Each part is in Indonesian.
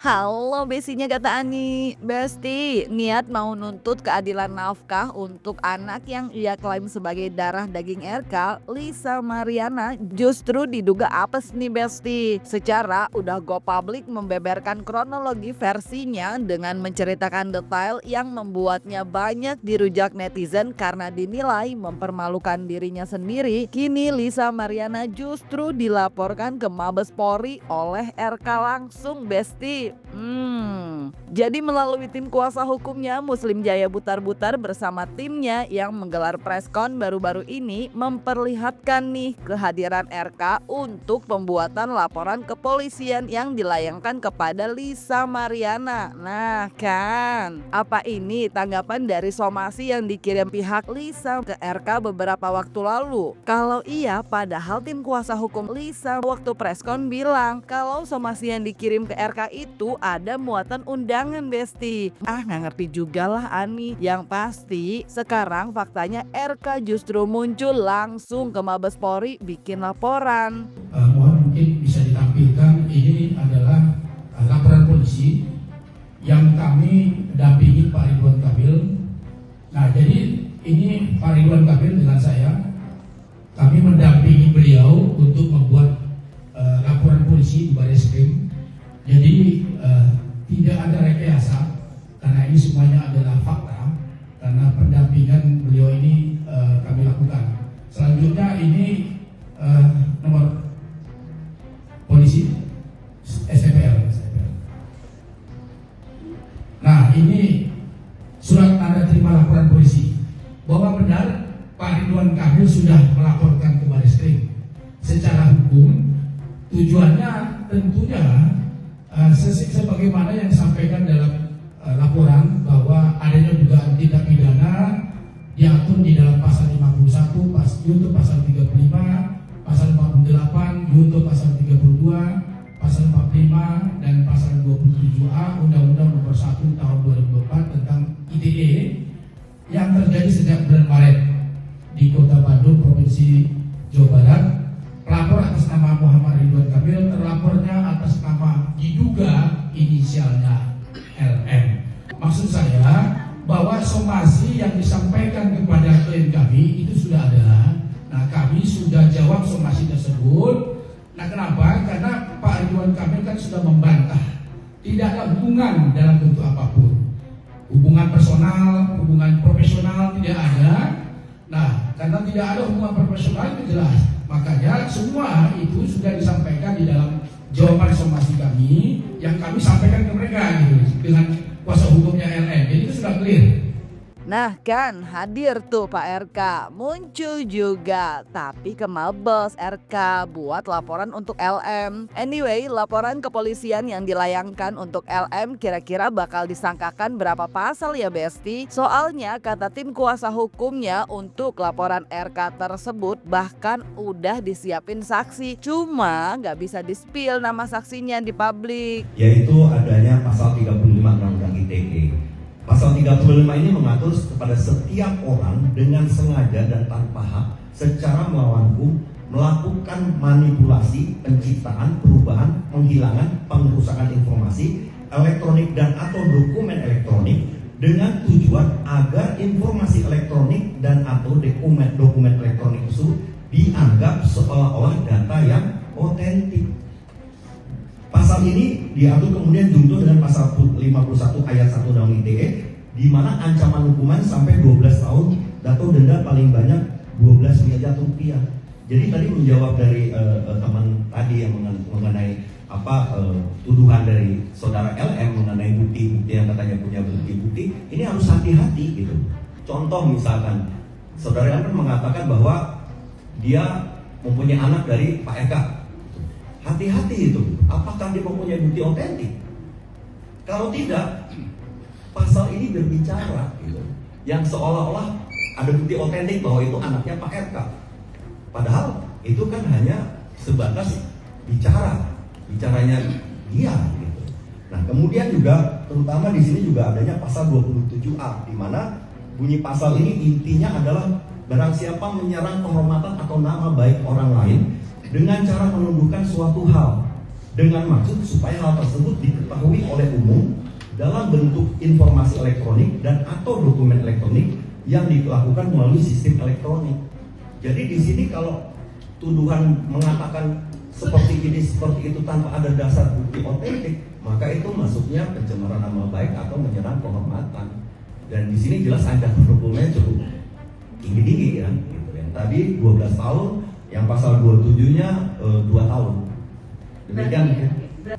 Halo bestinya kata Ani. Besti, niat mau nuntut keadilan nafkah untuk anak yang ia klaim sebagai darah daging RK, Lisa Mariana, justru diduga apes nih Besti. Secara udah go public membeberkan kronologi versinya dengan menceritakan detail yang membuatnya banyak dirujak netizen karena dinilai mempermalukan dirinya sendiri. Kini Lisa Mariana justru dilaporkan ke Mabes Polri oleh RK langsung Besti. Jadi melalui tim kuasa hukumnya, Muslim Jaya Butar-Butar bersama timnya yang menggelar preskon baru-baru ini memperlihatkan nih kehadiran RK untuk pembuatan laporan kepolisian yang dilayangkan kepada Lisa Mariana. Nah kan, apa ini tanggapan dari somasi yang dikirim pihak Lisa ke RK beberapa waktu lalu? Kalau iya, padahal tim kuasa hukum Lisa waktu preskon bilang kalau somasi yang dikirim ke RK itu ada muatan undangan Besti. Nggak ngerti juga lah Ani. Yang pasti sekarang faktanya RK justru muncul langsung ke Mabes Polri bikin laporan. Mohon mungkin bisa ditampilkan, ini adalah laporan polisi yang kami dampingi Pak Ridwan Kamil. Nah jadi ini Pak Ridwan Kamil dengan saya, kami mendampingi beliau untuk membuat laporan polisi di Barreskrim. Jadi tidak ada rekayasa karena ini semuanya adalah fakta, karena pendampingan beliau ini kami lakukan. Selanjutnya ini nomor polisi SPL. Nah ini surat tanda terima laporan polisi bahwa benar Pak Ridwan Kamil sudah melaporkan ke Barreskrim. Secara hukum tujuannya tentunya sebagaimana yang disampaikan dalam laporan bahwa adanya dugaan tindak pidana diatur di dalam pasal 51, junto pasal 35, pasal 48, junto pasal 32, pasal 45 dan pasal 27A Undang-Undang Nomor 1 Tahun 2004 tentang ITE yang terjadi sejak bulan Maret di Kota Bandung, Provinsi Jawa Barat. Pelapor atas nama Muhammad Ridwan Kamil, terlapornya atas nama diduga inisialnya LM. Maksud saya bahwa somasi yang disampaikan kepada klien kami itu sudah ada. Nah kami sudah jawab somasi tersebut. Nah kenapa? Karena Pak Ridwan Kamil kan sudah membantah tidak ada hubungan dalam bentuk apapun. Hubungan personal, hubungan profesional tidak ada. Nah karena tidak ada hubungan profesional itu jelas. Makanya semua itu sudah disampaikan di dalam jawaban somasi kami yang kami sampaikan ke mereka gitu, dengan kuasa hukumnya LM. Jadi itu sudah clear. Nah kan hadir tuh Pak RK, muncul juga tapi ke Mabes RK buat laporan untuk LM. Anyway, laporan kepolisian yang dilayangkan untuk LM kira-kira bakal disangkakan berapa pasal ya Besti? Soalnya kata tim kuasa hukumnya untuk laporan RK tersebut bahkan udah disiapin saksi, cuma nggak bisa di-spill nama saksinya di publik. Yaitu adanya pasal 35 Undang-Undang ITE. Pasal 35 ini mengatur kepada setiap orang dengan sengaja dan tanpa hak secara melawan hukum melakukan manipulasi, penciptaan, perubahan, penghilangan, pengrusakan informasi elektronik dan atau dokumen elektronik dengan tujuan agar informasi elektronik dan atau dokumen elektronik itu dianggap seolah-olah data yang otentik. Pasal ini diatur kemudian junto dengan pasal 51 ayat 1 Undang-Undang ITE, di mana ancaman hukuman sampai 12 tahun atau denda paling banyak 12 miliar rupiah. Jadi tadi menjawab dari teman tadi yang mengenai tuduhan dari saudara LM mengenai bukti-bukti yang katanya punya bukti-bukti, ini harus hati-hati gitu. Contoh misalkan saudara LM mengatakan bahwa dia mempunyai anak dari Pak Eka. Hati-hati itu, apakah dia mempunyai bukti otentik? Kalau tidak, pasal ini berbicara gitu, yang seolah-olah ada bukti otentik bahwa itu anaknya Pak RK. Padahal itu kan hanya sebatas bicaranya dia gitu. Nah kemudian juga terutama di sini juga adanya pasal 27A, di mana bunyi pasal ini intinya adalah barang siapa menyerang kehormatan atau nama baik orang lain dengan cara menundukkan suatu hal dengan maksud supaya hal tersebut diketahui oleh umum dalam bentuk informasi elektronik dan atau dokumen elektronik yang dilakukan melalui sistem elektronik. Jadi di sini kalau tuduhan mengatakan seperti ini seperti itu tanpa ada dasar bukti otentik, maka itu masuknya pencemaran nama baik atau menyerang kehormatan. Dan di sini jelas ancaman hukumnya cukup tinggi ya. Gitu. Yang tadi 12 tahun, yang pasal 27-nya 2 tahun. Demikian ya.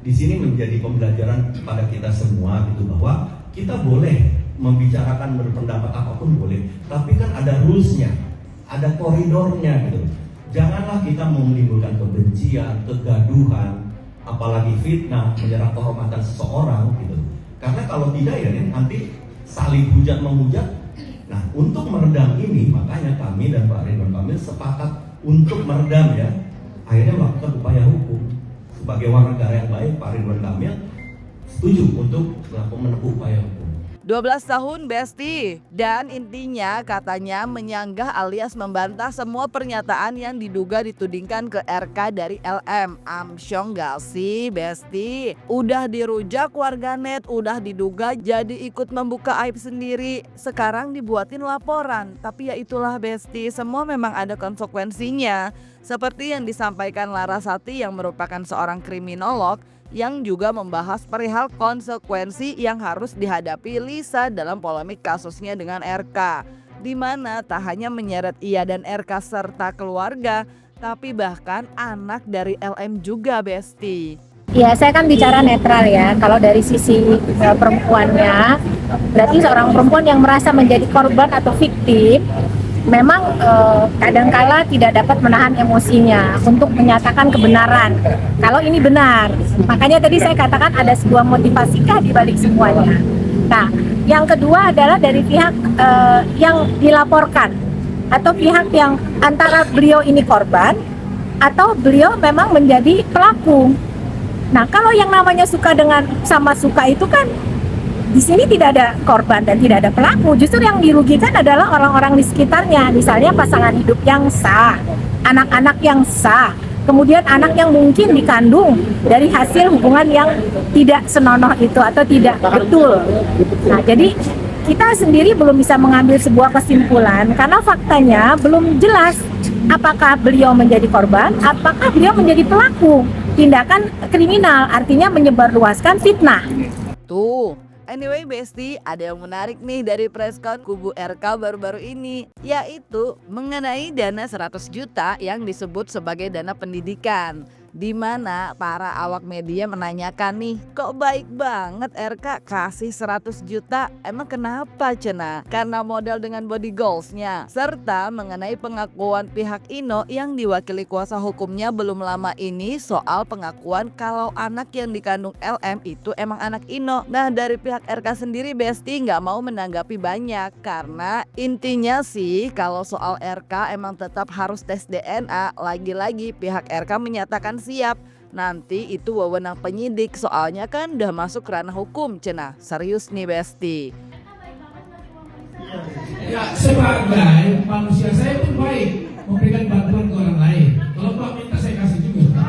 Di sini menjadi pembelajaran kepada kita semua gitu, bahwa kita boleh membicarakan berpendapat apapun boleh, tapi kan ada rules-nya, ada koridornya gitu. Janganlah kita menimbulkan kebencian, kegaduhan, apalagi fitnah, menyerang kehormatan seseorang gitu. Karena kalau tidak ya nanti saling hujat menghujat. Nah, untuk meredam ini makanya kami dan Pak Ridwan Kamil sepakat untuk meredam ya. Akhirnya melakukan upaya hukum. Sebagai warga negara yang baik, Pak Ridwan Kamil setuju untuk menempuh upaya hukum. 12 tahun Besti, dan intinya katanya menyanggah alias membantah semua pernyataan yang diduga ditudingkan ke RK dari LM. Amsyong gak sih Besti? Udah dirujak warganet, udah diduga jadi ikut membuka aib sendiri. Sekarang dibuatin laporan, tapi ya itulah Besti, semua memang ada konsekuensinya. Seperti yang disampaikan Larasati yang merupakan seorang kriminolog yang juga membahas perihal konsekuensi yang harus dihadapi Lisa dalam polemik kasusnya dengan RK, di mana tak hanya menyeret ia dan RK serta keluarga, tapi bahkan anak dari LM juga Besti. Ya, saya kan bicara netral ya. Kalau dari sisi perempuannya, berarti seorang perempuan yang merasa menjadi korban atau fiktif memang kadangkala tidak dapat menahan emosinya untuk menyatakan kebenaran kalau ini benar. Makanya tadi saya katakan ada sebuah motivasikah di balik semuanya. Nah, yang kedua adalah dari pihak yang dilaporkan atau pihak yang antara beliau ini korban atau beliau memang menjadi pelaku. Nah, kalau yang namanya suka dengan sama suka itu kan di sini tidak ada korban dan tidak ada pelaku. Justru yang dirugikan adalah orang-orang di sekitarnya. Misalnya pasangan hidup yang sah, anak-anak yang sah, kemudian anak yang mungkin dikandung dari hasil hubungan yang tidak senonoh itu atau tidak betul. Nah, jadi kita sendiri belum bisa mengambil sebuah kesimpulan karena faktanya belum jelas apakah beliau menjadi korban, apakah beliau menjadi pelaku tindakan kriminal, artinya menyebarluaskan fitnah. Tuh. Anyway Besti, ada yang menarik nih dari preskon kubu RK baru-baru ini, yaitu mengenai dana 100 juta yang disebut sebagai dana pendidikan. Di mana para awak media menanyakan nih, kok baik banget RK kasih 100 juta, emang kenapa Cena? Karena modal dengan body goalsnya. Serta mengenai pengakuan pihak Ino yang diwakili kuasa hukumnya belum lama ini soal pengakuan kalau anak yang dikandung LM itu emang anak Ino. Nah, dari pihak RK sendiri Besti nggak mau menanggapi banyak karena intinya sih kalau soal RK emang tetap harus tes DNA. Lagi-lagi pihak RK menyatakan siap. Nanti itu wewenang penyidik, soalnya kan udah masuk ranah hukum Cena. Serius nih Besti. Ya, sebagai manusia saya pun baik memberikan bantuan ke orang lain. Kalau Pak minta saya kasih juga.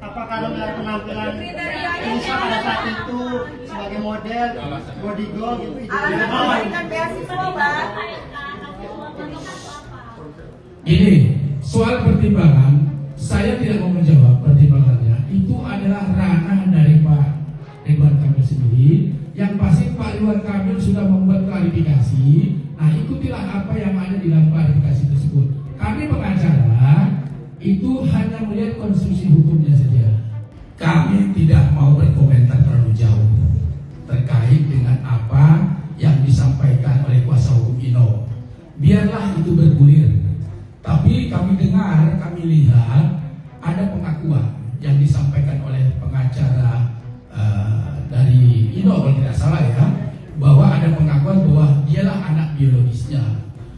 Apa kalau melihat penampilan Lisa pada saat itu sebagai model body goal gitu? Ini soal pertimbangan, saya tidak mau menjawab pertimbangannya. Itu adalah ranah dari Pak Ridwan Kamil sendiri. Yang pasti Pak Ridwan Kamil sudah membuat klarifikasi. Nah, ikutilah apa yang ada di dalam klarifikasi tersebut. Kami pengacara itu hanya melihat konstruksi hukumnya saja. Kami tidak mau berkomentar terlalu jauh terkait dengan apa yang disampaikan oleh kuasa hukum Ino. Biarlah itu bergulir. Tapi kami dengar, kami lihat ada pengakuan yang disampaikan oleh pengacara dari Ino kalau tidak salah ya, bahwa ada pengakuan bahwa dialah anak biologisnya.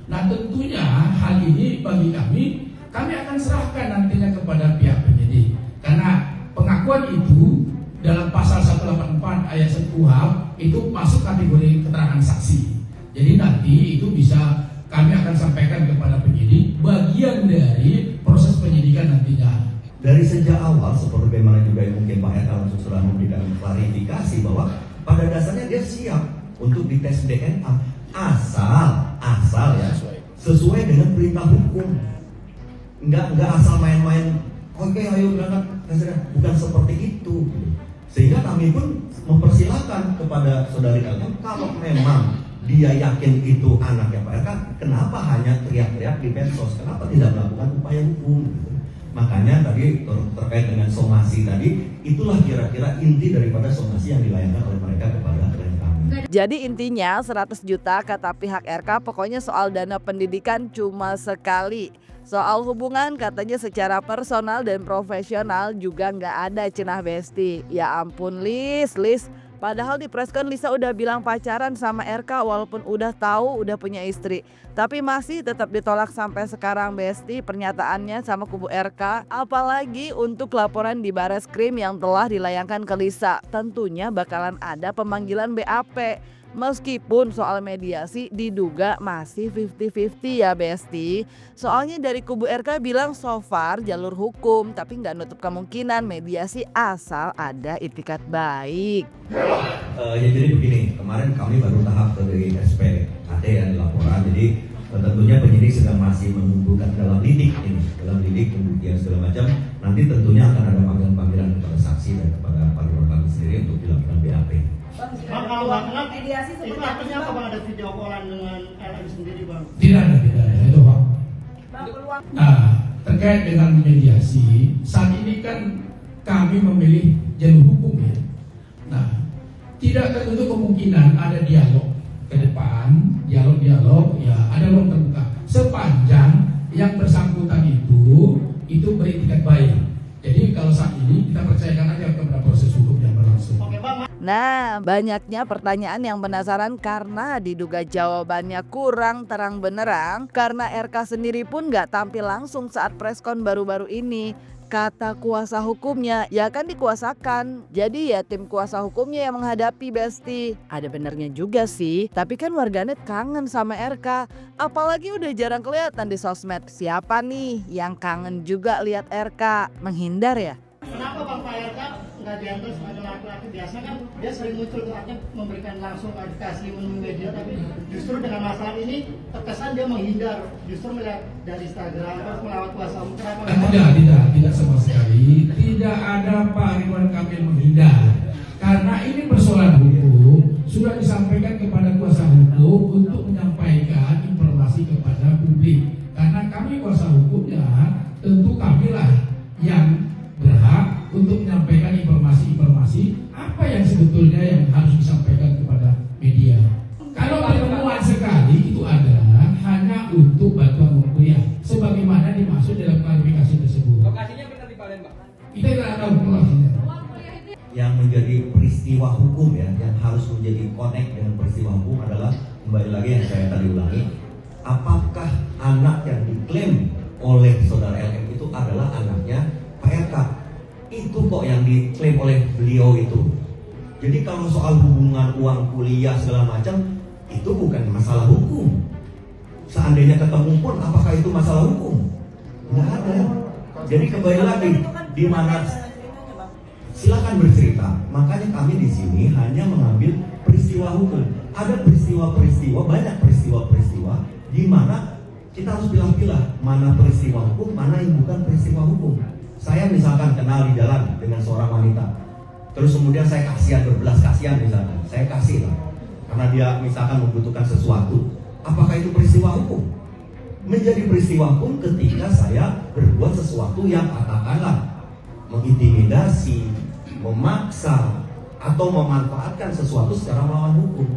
Nah, tentunya hal ini bagi kami akan serahkan nantinya kepada pihak penyidik. Karena pengakuan itu dalam pasal 184 ayat 1 KUHP itu masuk kategori keterangan saksi. Jadi nanti itu bisa kami akan sampaikan kepada penyidik bagian Dari sejak awal, seperti bagaimana juga yang mungkin Pak RK langsung sudah memberikan klarifikasi bahwa pada dasarnya dia siap untuk dites DNA asal ya sesuai dengan perintah hukum. Enggak asal main-main. Oke, ayo berangkat, bukan seperti itu. Sehingga kami pun mempersilahkan kepada saudari LM kalau memang dia yakin itu anaknya Pak RK, kenapa hanya teriak-teriak di medsos? Kenapa tidak melakukan upaya hukum? Makanya tadi terkait dengan somasi tadi, itulah kira-kira inti daripada somasi yang dilayangkan oleh mereka kepada klien kami. Jadi intinya 100 juta kata pihak RK, pokoknya soal dana pendidikan cuma sekali. Soal hubungan katanya secara personal dan profesional juga nggak ada cenah Besti. Ya ampun Lis. Padahal di preskon Lisa udah bilang pacaran sama RK walaupun udah tahu udah punya istri. Tapi masih tetap ditolak sampai sekarang Besti pernyataannya sama kubu RK. Apalagi untuk laporan di Bareskrim yang telah dilayangkan ke Lisa. Tentunya bakalan ada pemanggilan BAP. Meskipun soal mediasi diduga masih 50-50 ya Besti. Soalnya dari kubu RK bilang so far jalur hukum, tapi nggak nutup kemungkinan mediasi asal ada itikat baik. Ya jadi begini, kemarin kami baru tahap dari SPKT yang laporan, jadi tentunya penyidik sedang masih mengumpulkan dalam lidik pembuktian segala macam. Nanti tentunya akan ada panggilan-panggilan kepada saksi dan kepada partai sendiri untuk dilakukan BAP. Bang, kalau nggak kenal, itu artinya apa Bang, ada video callan dengan LM sendiri Bang? Tidak ada itu Pak. Nah, terkait dengan mediasi, saat ini kan kami memilih jalur hukum ya. Nah, tidak tertutup kemungkinan ada dialog ke depan, dialog ya ada ruang terbuka sepanjang yang bersangkutan itu beritikat baik. Jadi kalau saat ini kita percayakan aja kepada proses hukum yang berlangsung. Oke Bang. Nah, banyaknya pertanyaan yang penasaran karena diduga jawabannya kurang terang benerang karena RK sendiri pun gak tampil langsung saat preskon baru-baru ini. Kata kuasa hukumnya, ya kan dikuasakan. Jadi ya tim kuasa hukumnya yang menghadapi Besti. Ada benernya juga sih, tapi kan warganet kangen sama RK. Apalagi udah jarang kelihatan di sosmed. Siapa nih yang kangen juga lihat RK? Menghindar ya? Kenapa Bang Pak RK nggak diantar sebagai laki-laki? Biasanya kan dia sering muncul tuh artinya memberikan langsung klarifikasi menemui media, tapi justru dengan masalah ini terkesan dia menghindar, justru melihat dari Instagram terus melawat kuasa hukum. Tidak sama sekali. Tidak ada Pak Ridwan Kamil menghindar. Karena ini persoalan hukum sudah disampaikan kepada kuasa hukum untuk menyampaikan informasi kepada publik. Karena kami kuasa hukumnya, tentu kamilah yang berhak untuk menyampaikan informasi apa yang sebetulnya yang harus disampaikan kepada media. Kalau pertemuan sekali itu adalah hanya untuk bantuan kuliah, sebagaimana dimaksud dalam klarifikasi tersebut. Lokasinya benar di Palembang. Kita tidak tahu lokasinya. Yang menjadi peristiwa hukum ya, yang harus menjadi connect dengan peristiwa hukum adalah kembali lagi yang saya tadi ulangi, apakah anak yang diklaim oleh saudara LM itu adalah anaknya Pak RK? Itu kok yang diklaim oleh beliau itu. Jadi kalau soal hubungan uang kuliah segala macam itu bukan masalah hukum. Seandainya ketemu pun apakah itu masalah hukum? Nggak ada. Jadi kembali lagi di mana silakan bercerita. Makanya kami di sini hanya mengambil peristiwa hukum. Ada peristiwa-peristiwa, banyak peristiwa-peristiwa di mana kita harus pilah-pilah mana peristiwa hukum, mana yang bukan peristiwa hukum. Saya misalkan kenal di jalan dengan seorang wanita, terus kemudian saya berbelas kasihan misalkan, saya kasih lah, karena dia misalkan membutuhkan sesuatu. Apakah itu peristiwa hukum? Menjadi peristiwa hukum ketika saya berbuat sesuatu yang katakanlah mengintimidasi, memaksa, atau memanfaatkan sesuatu secara melawan hukum.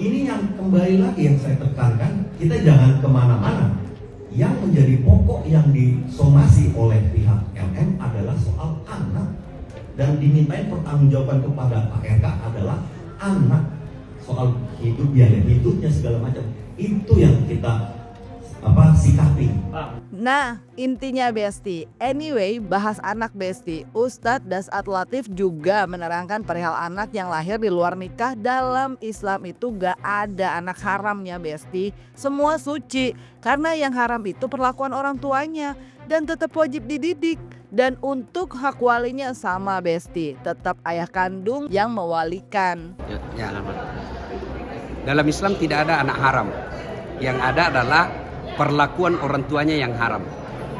Ini yang kembali lagi yang saya tekankan, kita jangan kemana-mana. Yang menjadi pokok yang disomasi oleh pihak LM adalah soal anak, dan dimintain pertanggungjawaban kepada Pak RK adalah anak, soal hidup, biaya hidupnya segala macam. Itu yang kita sikapi. Nah, intinya Besti, anyway bahas anak Besti, Ustadz Dasat Latif juga menerangkan perihal anak yang lahir di luar nikah. Dalam Islam itu gak ada anak haramnya Besti, semua suci. Karena yang haram itu perlakuan orang tuanya dan tetap wajib dididik. Dan untuk hak walinya sama Besti, tetap ayah kandung yang mewalikan. Ya, dalam Islam tidak ada anak haram. Yang ada adalah perlakuan orang tuanya yang haram.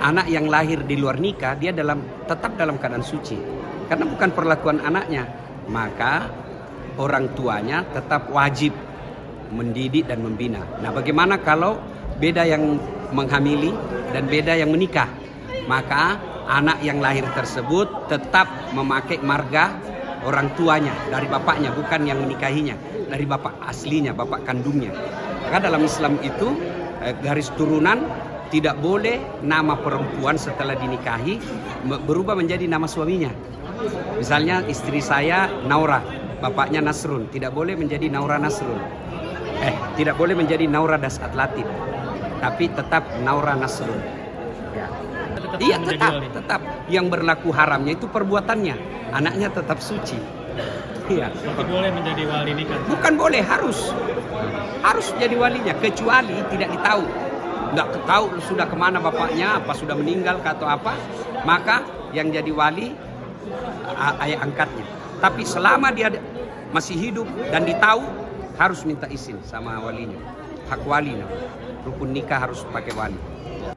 Anak yang lahir di luar nikah dia tetap dalam keadaan suci. Karena bukan perlakuan anaknya, maka orang tuanya tetap wajib mendidik dan membina. Nah, bagaimana kalau beda yang menghamili dan beda yang menikah? Maka anak yang lahir tersebut tetap memakai marga orang tuanya dari bapaknya, bukan yang menikahinya, dari bapak aslinya, bapak kandungnya. Maka dalam Islam itu garis turunan tidak boleh nama perempuan setelah dinikahi berubah menjadi nama suaminya. Misalnya istri saya Naura, bapaknya Nasrun, tidak boleh menjadi Naura Nasrun. Tidak boleh menjadi Naura Dasat Latif, tapi tetap Naura Nasrun. Iya, tetap. Yang berlaku haramnya itu perbuatannya, anaknya tetap suci. Iya. Berarti boleh menjadi wali nikah? Bukan boleh, harus jadi walinya, kecuali tidak ditahu. Nggak tahu sudah kemana bapaknya, apa sudah meninggal atau apa, maka yang jadi wali ayah angkatnya. Tapi selama dia masih hidup dan ditahu, harus minta izin sama walinya. Hak wali, rukun nikah harus pakai wali.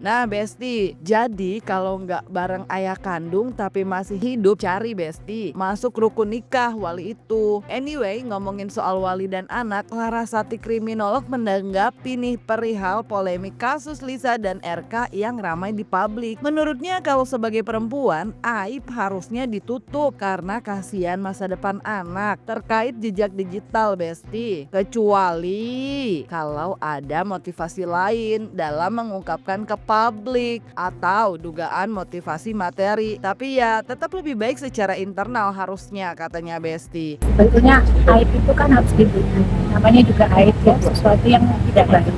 Nah Besti, jadi kalau nggak bareng ayah kandung tapi masih hidup, cari Besti masuk rukun nikah wali itu. Anyway, ngomongin soal wali dan anak, Larasati kriminolog menanggapi nih perihal polemik kasus Lisa dan RK yang ramai di publik. Menurutnya kalau sebagai perempuan, aib harusnya ditutup karena kasihan masa depan anak terkait jejak digital Besti. Kecuali kalau ada motivasi lain dalam mengungkapkan ke publik atau dugaan motivasi materi, tapi ya tetap lebih baik secara internal harusnya, katanya Besti. Tentunya aib itu kan harus dibeli, namanya juga aib ya, sesuatu yang tidak baik.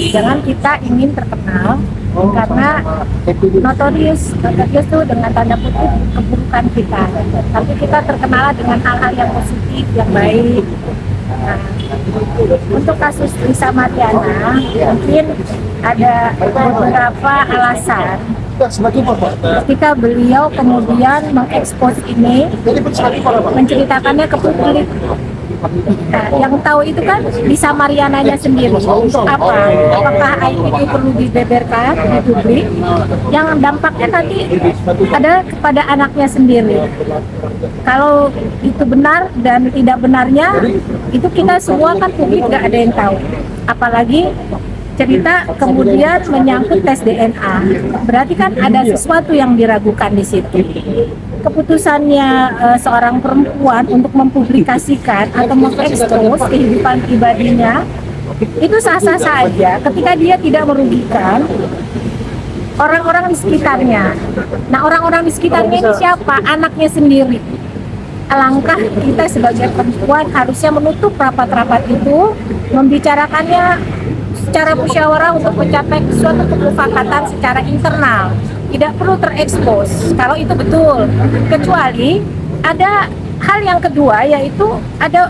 Jangan kita ingin terkenal karena notorious itu dengan tanda kutip keburukan kita, tapi kita terkenal dengan hal-hal yang positif, yang baik. Nah, untuk kasus Lisa Mariana mungkin ada beberapa alasan ketika beliau kemudian mengekspos ini, menceritakannya ke publik. Nah, yang tahu itu kan Lisa Mariananya sendiri. Untuk apa? Apakah aib itu perlu dibeberkan di publik? Yang dampaknya nanti ada kepada anaknya sendiri. Kalau itu benar dan tidak benarnya, itu kita semua kan publik nggak ada yang tahu. Apalagi cerita kemudian menyangkut tes DNA, berarti kan ada sesuatu yang diragukan di situ. Keputusannya seorang perempuan untuk mempublikasikan atau mengekspos kehidupan pribadinya itu sah-sah saja ketika dia tidak merugikan orang-orang di sekitarnya. Nah, orang-orang di sekitarnya ini siapa? Anaknya sendiri. Alangkah kita sebagai perempuan harusnya menutup rapat-rapat itu, membicarakannya secara musyawarah untuk mencapai suatu kesepakatan secara internal. Tidak perlu terekspos kalau itu betul, kecuali ada hal yang kedua, yaitu ada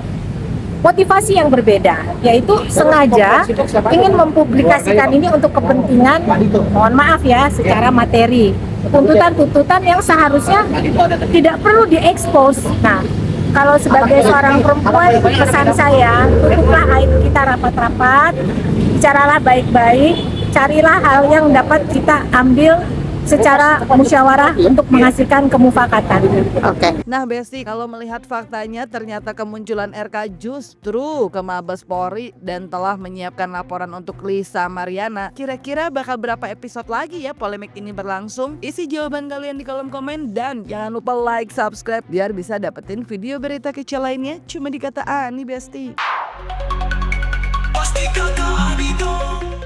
motivasi yang berbeda, yaitu sengaja ingin mempublikasikan ini untuk kepentingan, mohon maaf ya, secara materi, tuntutan-tuntutan yang seharusnya tidak perlu diekspos. Nah, kalau sebagai seorang perempuan, pesan saya, tutuplah aib kita rapat-rapat, bicaralah baik-baik, carilah hal yang dapat kita ambil secara musyawarah untuk menghasilkan kemufakatan. Oke. Nah Besti, kalau melihat faktanya ternyata kemunculan RK justru ke Mabes Polri dan telah menyiapkan laporan untuk Lisa Mariana, kira-kira bakal berapa episode lagi ya polemik ini berlangsung? Isi jawaban kalian di kolom komen dan jangan lupa like, subscribe biar bisa dapetin video berita kecil lainnya cuma di Kata Ani Besti. Pasti kata Ani dong.